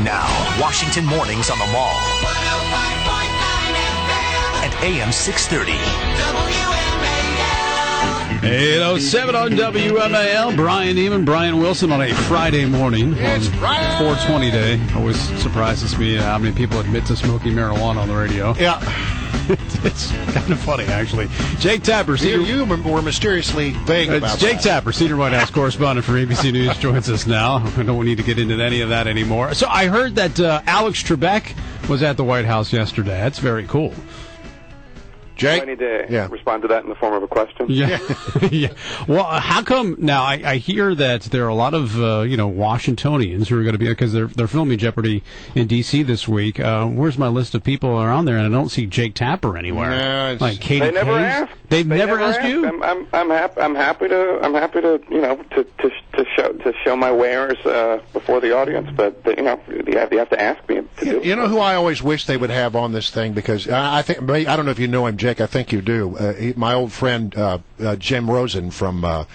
Now, Washington Mornings on the Mall. At AM 630. WMAL. 8:07 on WMAL. Brian Neiman, Brian Wilson on a Friday morning. It's Friday. 420 day. Always surprises me how many people admit to smoking marijuana on the radio. Yeah. It's kind of funny, actually. Jake Tapper. You were mysteriously vague about It's Jake that. Tapper, senior White House correspondent for ABC News, joins us now. I don't need to get into any of that anymore. So I heard that Alex Trebek was at the White House yesterday. That's very cool. Jake? Do I need to respond to that in the form of a question? Yeah. Yeah. Well, how come now? I hear that there are a lot of Washingtonians who are going to be, because they're filming Jeopardy in D.C. this week. Where's my list of people around there? And I don't see Jake Tapper anywhere. No, like Katie They never Hayes. asked. They've never asked you. I'm happy to to show my wares before the audience, but you have to ask me to do. You know who I always wish they would have on this thing, because I don't know if you know him, Jake. I think you do. My old friend Jim Rosen from the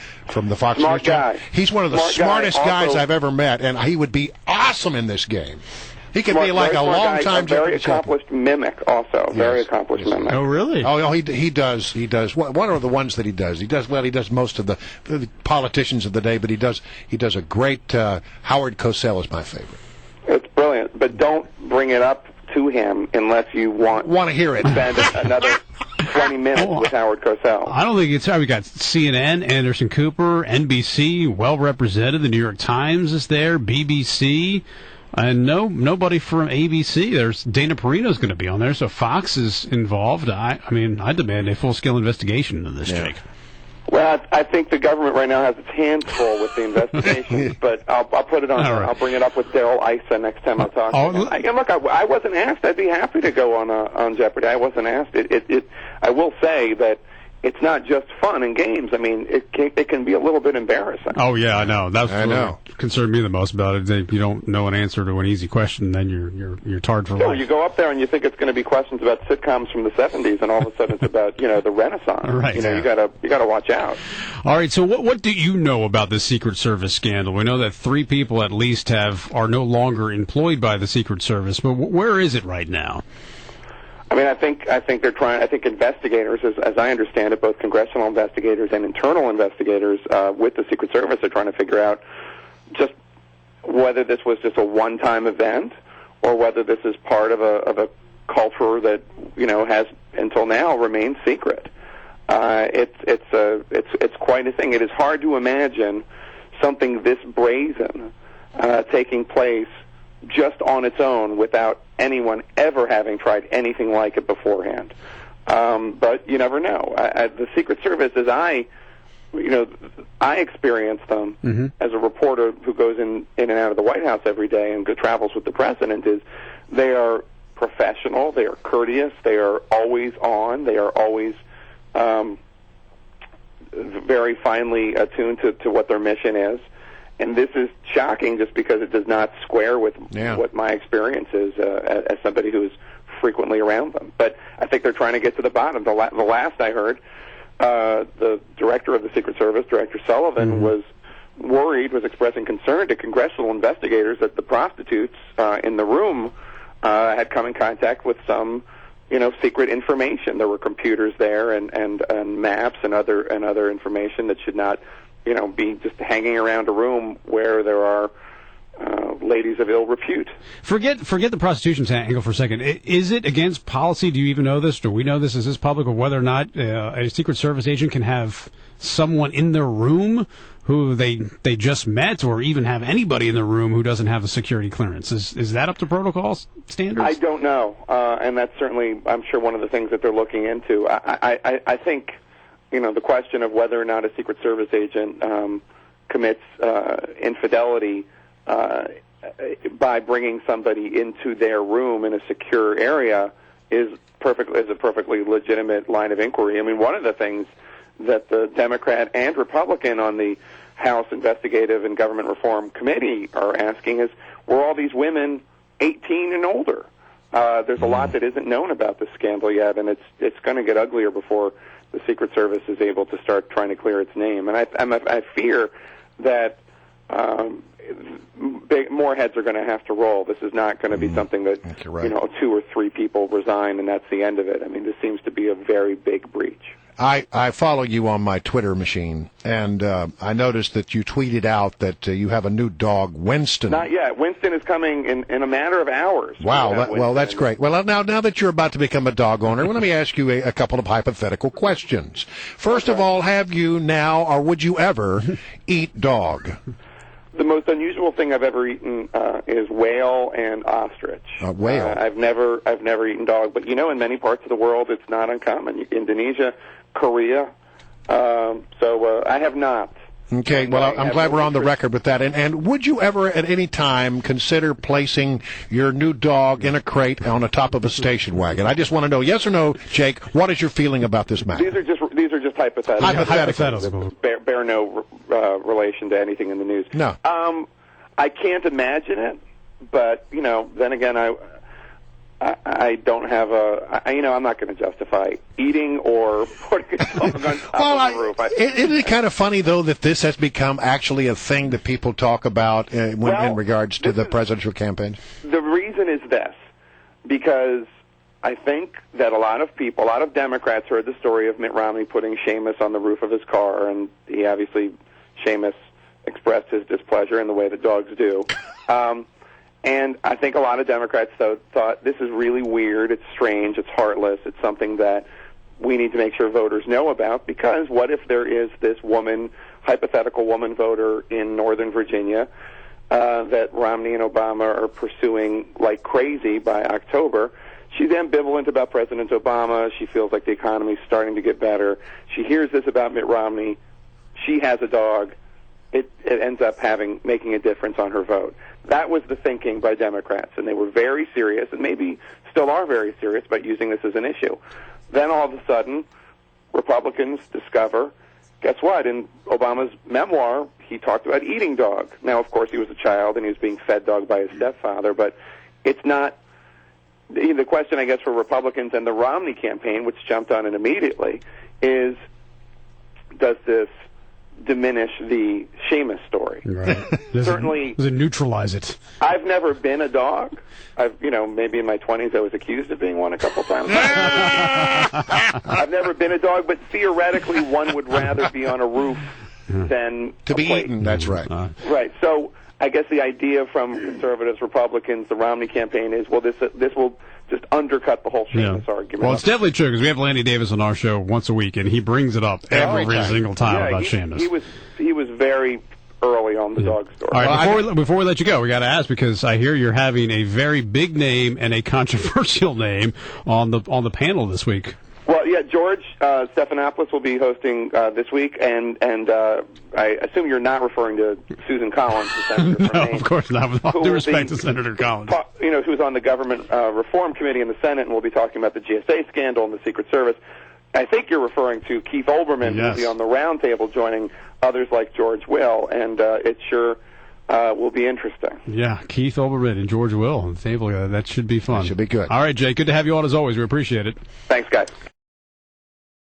Fox Smart News Channel. guy. He's one of the Smart smartest guy. guys Also, I've ever met, and he would be awesome in this game. He could be like a very smart guy, long-time a very Jeopardy champion. accomplished mimic, also. Very accomplished mimic. Oh, really? Oh, he does. One of the ones that he does. He does most of the politicians of the day, but he does a great. Howard Cosell is my favorite. It's brilliant, but don't bring it up to him unless you want to hear it. Spend another 20 minutes with Howard Cosell. I don't think it's we got CNN, Anderson Cooper, NBC, well represented. The New York Times is there, BBC. And nobody from ABC. There's Dana Perino's going to be on there, so Fox is involved. I demand a full-scale investigation into this, Jake. Well, I think the government right now has its hands full with the investigations, but I'll put it on. All right. I'll bring it up with Daryl Issa next time I talk. Look, I wasn't asked. I'd be happy to go on Jeopardy. I wasn't asked. I will say that it's not just fun and games. I mean, it can be a little bit embarrassing. Oh yeah, I know. That's what concerned me the most about it. If you don't know an answer to an easy question, then you're tarred for life. You go up there and you think it's going to be questions about sitcoms from the '70s, and all of a sudden it's about the Renaissance. Right. You gotta watch out. All right. So what do you know about the Secret Service scandal? We know that 3 people at least are no longer employed by the Secret Service, but where is it right now? I mean, I think they're trying. I think investigators, as I understand it, both congressional investigators and internal investigators with the Secret Service, are trying to figure out just whether this was just a one-time event or whether this is part of a culture that has until now remained secret. It's quite a thing. It is hard to imagine something this brazen taking place just on its own without anyone ever having tried anything like it beforehand. But you never know. The Secret Service, as I experience them as a reporter who goes in and out of the White House every day and travels with the president, is they are professional, they are courteous, they are always on, they are always very finely attuned to what their mission is. And this is shocking just because it does not square with what my experience is as somebody who is frequently around them. But I think they're trying to get to the bottom. The last I heard, the director of the Secret Service, Director Sullivan, was expressing concern to congressional investigators that the prostitutes in the room had come in contact with some secret information. There were computers there and maps and other information that should not be just hanging around a room where there are ladies of ill repute. Forget the prostitution angle for a second. Is it against policy? Do you even know this? Do we know this? Is this public, of whether or not a Secret Service agent can have someone in their room who they just met, or even have anybody in the room who doesn't have a security clearance? Is that up to protocol standards? I don't know, and that's certainly, I'm sure, one of the things that they're looking into. I think the question of whether or not a Secret Service agent commits infidelity by bringing somebody into their room in a secure area is a perfectly legitimate line of inquiry. I mean, one of the things that the Democrat and Republican on the House Investigative and Government Reform Committee are asking is, were all these women 18 and older? There's a lot that isn't known about this scandal yet, and it's going to get uglier before the Secret Service is able to start trying to clear its name. And I fear that more heads are going to have to roll. This is not going to be something that right. 2 or 3 people resign and that's the end of it. I mean, this seems to be a very big breach. I follow you on my Twitter machine, and I noticed that you tweeted out that you have a new dog, Winston. Not yet. Winston is coming in a matter of hours. Wow. Well, that's great. Well, now that you're about to become a dog owner, well, let me ask you a couple of hypothetical questions. First of all, have you now, or would you ever, eat dog? The most unusual thing I've ever eaten is whale and ostrich. Whale. I've never eaten dog, but in many parts of the world, it's not uncommon. Indonesia, Korea. So I have not. Okay, well, I'm glad we're on the record with that. And would you ever at any time consider placing your new dog in a crate on the top of a station wagon? I just want to know, yes or no, Jake, what is your feeling about this matter? These are just hypotheticals. Hypotheticals. Bear no relation to anything in the news. No. I can't imagine it, but, then again, I don't have I'm not going to justify eating or putting a dog on top of the roof. Isn't it kind of funny, though, that this has become actually a thing that people talk about in regards to the presidential campaign? The reason is this, because I think that a lot of Democrats heard the story of Mitt Romney putting Seamus on the roof of his car, and Seamus expressed his displeasure in the way that dogs do. And I think a lot of Democrats, though, thought this is really weird, it's strange, it's heartless, it's something that we need to make sure voters know about, because what if there is this hypothetical woman voter in Northern Virginia that Romney and Obama are pursuing like crazy by October? She's ambivalent about President Obama. She feels like the economy is starting to get better. She hears this about Mitt Romney. She has a dog. It ends up making a difference on her vote. That was the thinking by Democrats, and they were very serious, and maybe still are very serious about using this as an issue. Then all of a sudden, Republicans discover, guess what? In Obama's memoir, he talked about eating dog. Now, of course, he was a child, and he was being fed dog by his stepfather, but it's not... The question, I guess, for Republicans and the Romney campaign, which jumped on it immediately, is, does this diminish the Seamus story? Right. Certainly. Does it neutralize it? I've never been a dog. Maybe in my 20s I was accused of being one a couple times. I've never been a dog, but theoretically one would rather be on a roof than to be plate. eaten. That's right. Right. So I guess the idea from conservatives, Republicans, the Romney campaign is, well, this will just undercut the whole Seamus argument. Well, it's definitely true, because we have Lanny Davis on our show once a week, and he brings it up every single time about Seamus. He was very early on the dog story. All right, before we let you go, we got to ask, because I hear you're having a very big name and a controversial name on the panel this week. Well, yeah, George Stephanopoulos will be hosting this week, and I assume you're not referring to Susan Collins, the senator from Maine. No, of course not. With all due respect to Senator Collins. Who's on the Government Reform Committee in the Senate, and we'll be talking about the GSA scandal and the Secret Service. I think you're referring to Keith Olbermann, who will be on the roundtable joining others like George Will, and it sure will be interesting. Yeah, Keith Olbermann and George Will on the table. That should be fun. That should be good. All right, Jake, good to have you on as always. We appreciate it. Thanks, guys.